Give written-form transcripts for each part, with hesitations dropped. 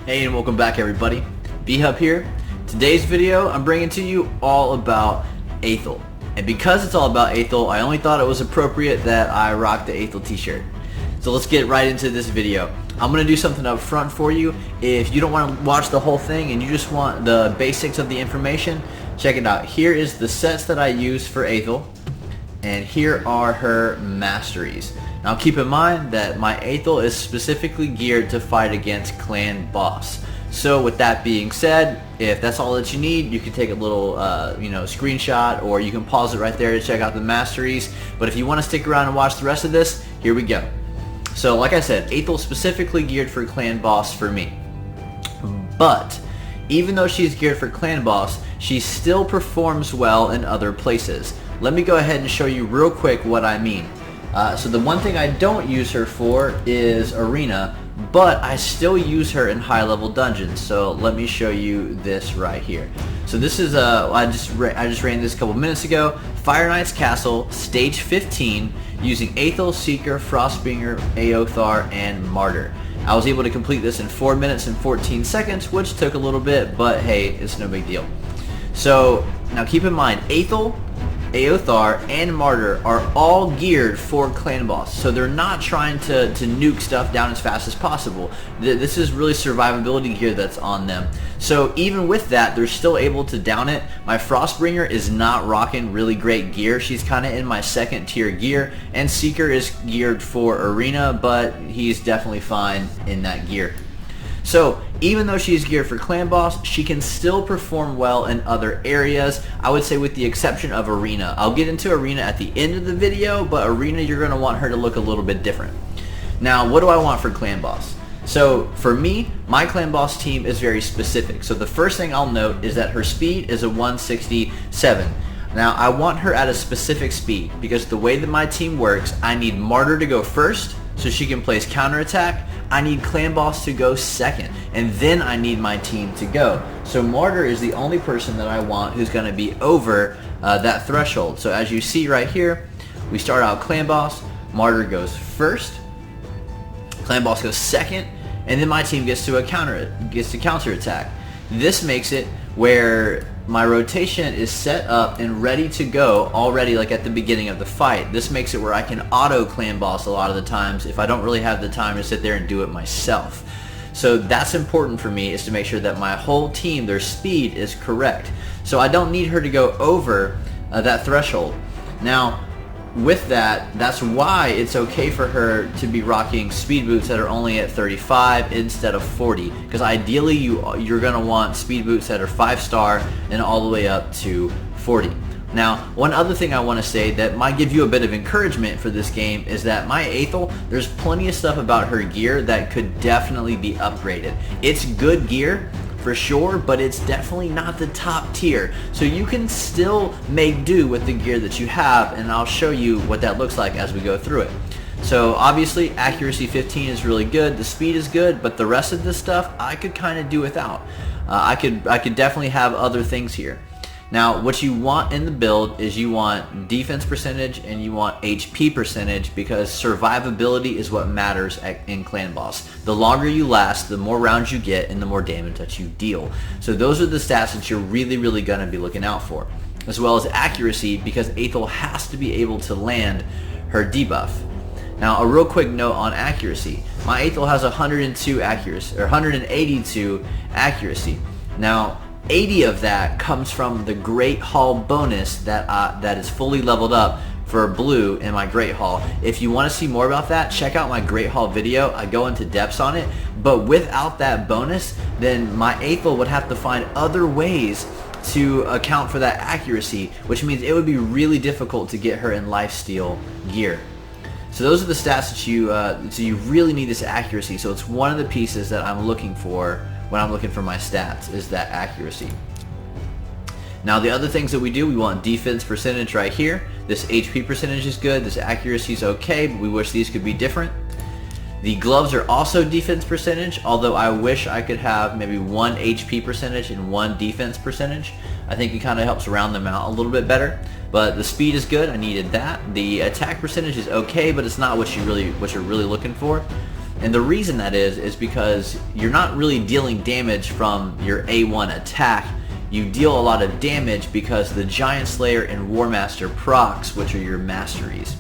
Hey and welcome back everybody. B-Hub here. Today's video I'm bringing to you all about Athel. And because it's all about Athel, I only thought it was appropriate that I rock the Athel t-shirt. So let's get right into this video. I'm going to do something up front for you. If you don't want to watch the whole thing and you just want the basics of the information, check it out. Here is the sets that I use for Athel, and here are her masteries. Now keep in mind that my Athel is specifically geared to fight against clan boss. So with that being said, if that's all that you need, you can take a little screenshot, or you can pause it right there to check out the masteries. But if you want to stick around and watch the rest of this, here we go. So like I said, Athel specifically geared for clan boss for me. But even though she's geared for clan boss, she still performs well in other places. Let me go ahead and show you real quick what I mean. So the one thing I don't use her for is arena, but I still use her in high level dungeons. So let me show you this right here. So this is I just ran this a couple minutes ago. Fire Knight's Castle, stage 15, using Athel, Seeker, Frostbringer, Aothar, and Martyr. I was able to complete this in 4 minutes and 14 seconds, which took a little bit, but hey, it's no big deal. So now keep in mind, Athel, Aothar, and Martyr are all geared for clan boss, so they're not trying to nuke stuff down as fast as possible. This is really survivability gear that's on them. So even with that, they're still able to down it. My Frostbringer is not rocking really great gear. She's kind of in my second tier gear, and Seeker is geared for arena, but he's definitely fine in that gear. So even though she's geared for clan boss, she can still perform well in other areas, I would say with the exception of arena. I'll get into arena at the end of the video, but arena you're going to want her to look a little bit different. Now what do I want for clan boss? So for me, my clan boss team is very specific. So the first thing I'll note is that her speed is a 167. Now I want her at a specific speed because the way that my team works, I need Martyr to go first so she can place counterattack. I need clan boss to go second, and then I need my team to go. So Martyr is the only person that I want who's going to be over that threshold. So as you see right here, we start out clan boss, Martyr goes first, clan boss goes second, and then my team gets to counterattack. This makes it where my rotation is set up and ready to go already, like at the beginning of the fight. This makes it where I can auto clan boss a lot of the times if I don't really have the time to sit there and do it myself. So that's important for me, is to make sure that my whole team, their speed is correct. So I don't need her to go over that threshold. Now with that, that's why it's okay for her to be rocking speed boots that are only at 35 instead of 40, because ideally you're going to want speed boots that are 5-star and all the way up to 40. Now one other thing I want to say that might give you a bit of encouragement for this game is that my Athel, there's plenty of stuff about her gear that could definitely be upgraded. It's good gear for sure, but it's definitely not the top tier. So you can still make do with the gear that you have, and I'll show you what that looks like as we go through it. So obviously accuracy 15 is really good, the speed is good, but the rest of this stuff I could kind of do without. I could definitely have other things here. Now what you want in the build is you want defense percentage and you want HP percentage, because survivability is what matters in clan boss. The longer you last, the more rounds you get and the more damage that you deal. So those are the stats that you're really going to be looking out for, as well as accuracy, because Athel has to be able to land her debuff. Now a real quick note on accuracy. My Athel has 102 accuracy, or 182 accuracy. Now 80 of that comes from the Great Hall bonus that is fully leveled up for blue in my Great Hall. If you want to see more about that, check out my Great Hall video. I go into depths on it. But without that bonus, then my Athel would have to find other ways to account for that accuracy, which means it would be really difficult to get her in lifesteal gear. So those are the stats that so you really need this accuracy. So it's one of the pieces that I'm looking for when I'm looking for my stats, is that accuracy. Now the other things that we do, we want defense percentage right here. This HP percentage is good, this accuracy is okay, but we wish these could be different. The gloves are also defense percentage, although I wish I could have maybe 1 HP percentage and 1 defense percentage. I think it kind of helps round them out a little bit better. But the speed is good, I needed that. The attack percentage is okay, but it's not what you're really looking for. And the reason that is because you're not really dealing damage from your A1 attack. You deal a lot of damage because the Giant Slayer and War Master procs, which are your masteries.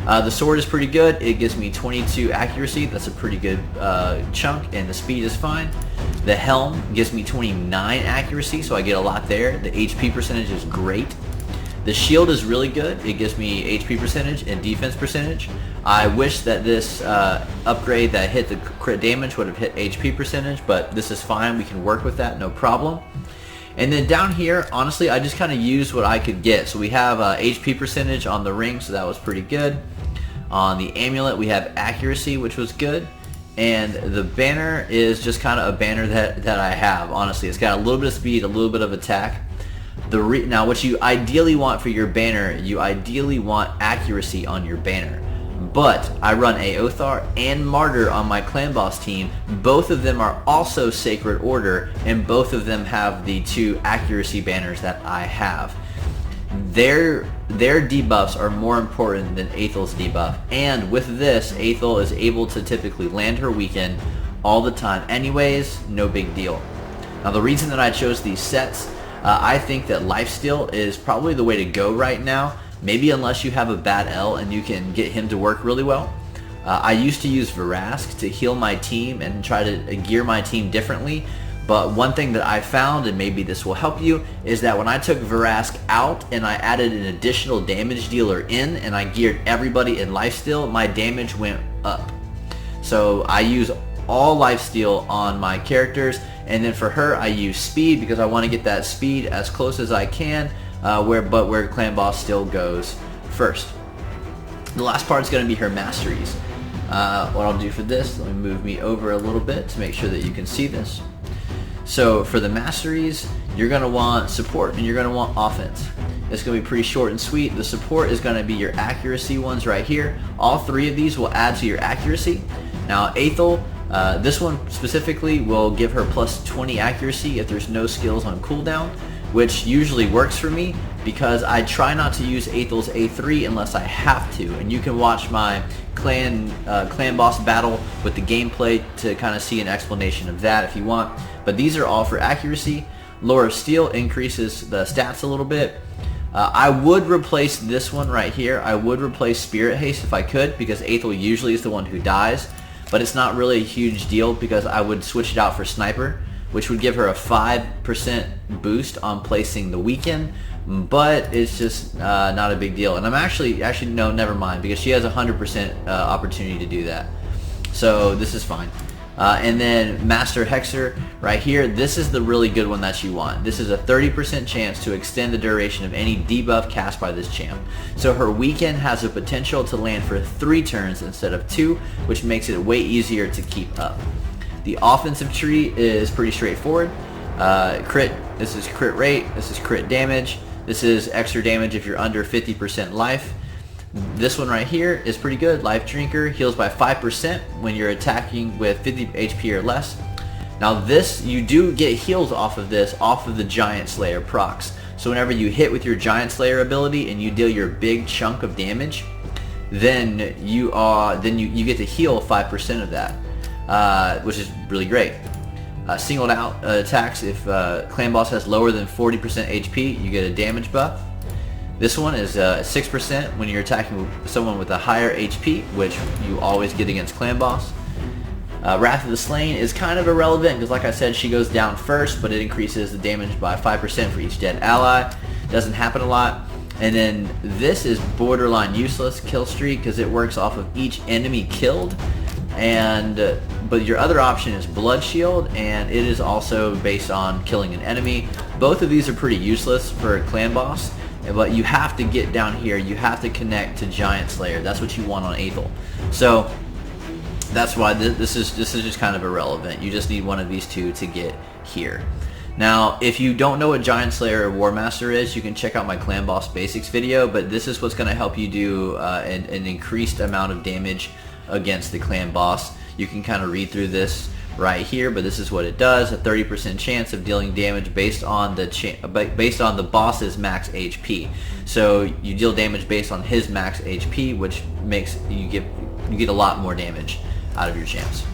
The sword is pretty good. It gives me 22 accuracy. That's a pretty good chunk, and the speed is fine. The helm gives me 29 accuracy, so I get a lot there. The HP percentage is great. The shield is really good. It gives me HP percentage and defense percentage. I wish that this upgrade that hit the crit damage would have hit HP percentage, but this is fine. We can work with that, no problem. And then down here, honestly, I just kind of used what I could get. So we have HP percentage on the ring, so that was pretty good. On the amulet, we have accuracy, which was good. And the banner is just kind of a banner that I have, honestly. It's got a little bit of speed, a little bit of attack. Now, what you ideally want for your banner, you ideally want accuracy on your banner. But I run Aothar and Martyr on my clan boss team. Both of them are also Sacred Order, and both of them have the 2 accuracy banners that I have. Their debuffs are more important than Athel's debuff, and with this, Athel is able to typically land her weekend all the time anyways, no big deal. Now, the reason that I chose these sets, I think that lifesteal is probably the way to go right now. Maybe unless you have a bad L and you can get him to work really well. I used to use Verask to heal my team and try to gear my team differently. But one thing that I found, and maybe this will help you, is that when I took Verask out and I added an additional damage dealer in and I geared everybody in lifesteal, my damage went up. So I use all lifesteal on my characters, and then for her I use speed because I want to get that speed as close as I can, where clan boss still goes first. The last part is going to be her masteries. What I'll do for this, let me move me over a little bit to make sure that you can see this. So for the masteries, you're going to want support and you're going to want offense. It's going to be pretty short and sweet. The support is going to be your accuracy ones right here. All 3 of these will add to your accuracy. Now Athel, this one specifically will give her plus 20 accuracy if there's no skills on cooldown, which usually works for me because I try not to use Athel's A3 unless I have to. And you can watch my clan boss battle with the gameplay to kind of see an explanation of that if you want. But these are all for accuracy. Lore of Steel increases the stats a little bit. I would replace this one right here. I would replace Spirit Haste if I could, because Athel usually is the one who dies. But it's not really a huge deal because I would switch it out for Sniper, which would give her a 5% boost on placing the weekend. But it's just not a big deal. And I'm actually no, never mind, because she has a 100% opportunity to do that. So this is fine. And then Master Hexer right here, this is the really good one that you want. This is a 30% chance to extend the duration of any debuff cast by this champ. So her weekend has a potential to land for 3 turns instead of 2, which makes it way easier to keep up. The offensive tree is pretty straightforward. Crit, this is crit rate, this is crit damage, this is extra damage if you're under 50% life. This one right here is pretty good. Life Drinker heals by 5% when you're attacking with 50 HP or less. Now this, you do get heals off of this, off of the Giant Slayer procs. So whenever you hit with your Giant Slayer ability and you deal your big chunk of damage, then you get to heal 5% of that, which is really great. Singled out attacks, if clan boss has lower than 40% HP, you get a damage buff. This one is 6% when you're attacking someone with a higher HP, which you always get against clan boss. Wrath of the Slain is kind of irrelevant because, like I said, she goes down first, but it increases the damage by 5% for each dead ally. Doesn't happen a lot. And then this is borderline useless kill streak because it works off of each enemy killed. But your other option is Blood Shield, and it is also based on killing an enemy. Both of these are pretty useless for a clan boss. But you have to get down here, you have to connect to Giant Slayer. That's what you want on Athel. So that's why this is just kind of irrelevant. You just need one of these 2 to get here. Now, if you don't know what Giant Slayer or War Master is, you can check out my Clan Boss Basics video, but this is what's going to help you do an increased amount of damage against the Clan Boss. You can kind of read through this right here, but this is what it does: a 30% chance of dealing damage based on the boss's max HP. So you deal damage based on his max HP, which makes you get a lot more damage out of your champs.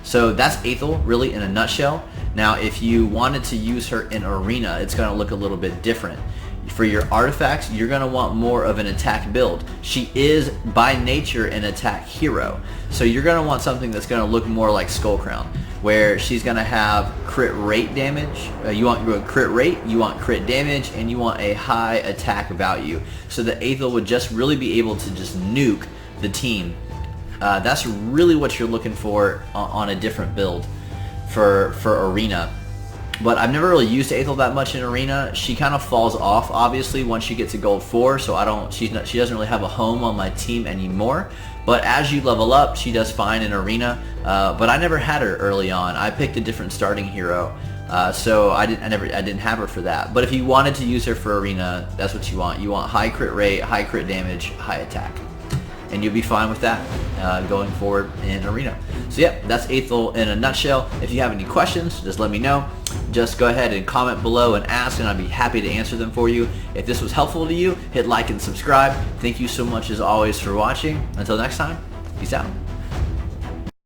So that's Athel really in a nutshell. Now if you wanted to use her in arena, it's going to look a little bit different. For your artifacts, you're going to want more of an attack build. She is by nature an attack hero, so you're going to want something that's going to look more like Skullcrown, where she's going to have crit rate damage. You want crit rate, you want crit damage, and you want a high attack value, so that Athel would just really be able to just nuke the team. That's really what you're looking for on a different build for arena. But I've never really used Athel that much in arena. She kind of falls off, obviously, once you get to gold 4, so she doesn't really have a home on my team anymore. But as you level up, she does fine in arena. But I never had her early on. I picked a different starting hero, so I didn't have her for that. But if you wanted to use her for arena, that's what you want. You want high crit rate, high crit damage, high attack, and you'll be fine with that going forward in arena. So yeah, that's Athel in a nutshell. If you have any questions, just let me know. Just go ahead and comment below and ask, and I'd be happy to answer them for you. If this was helpful to you, hit like and subscribe. Thank you so much as always for watching. Until next time, peace out.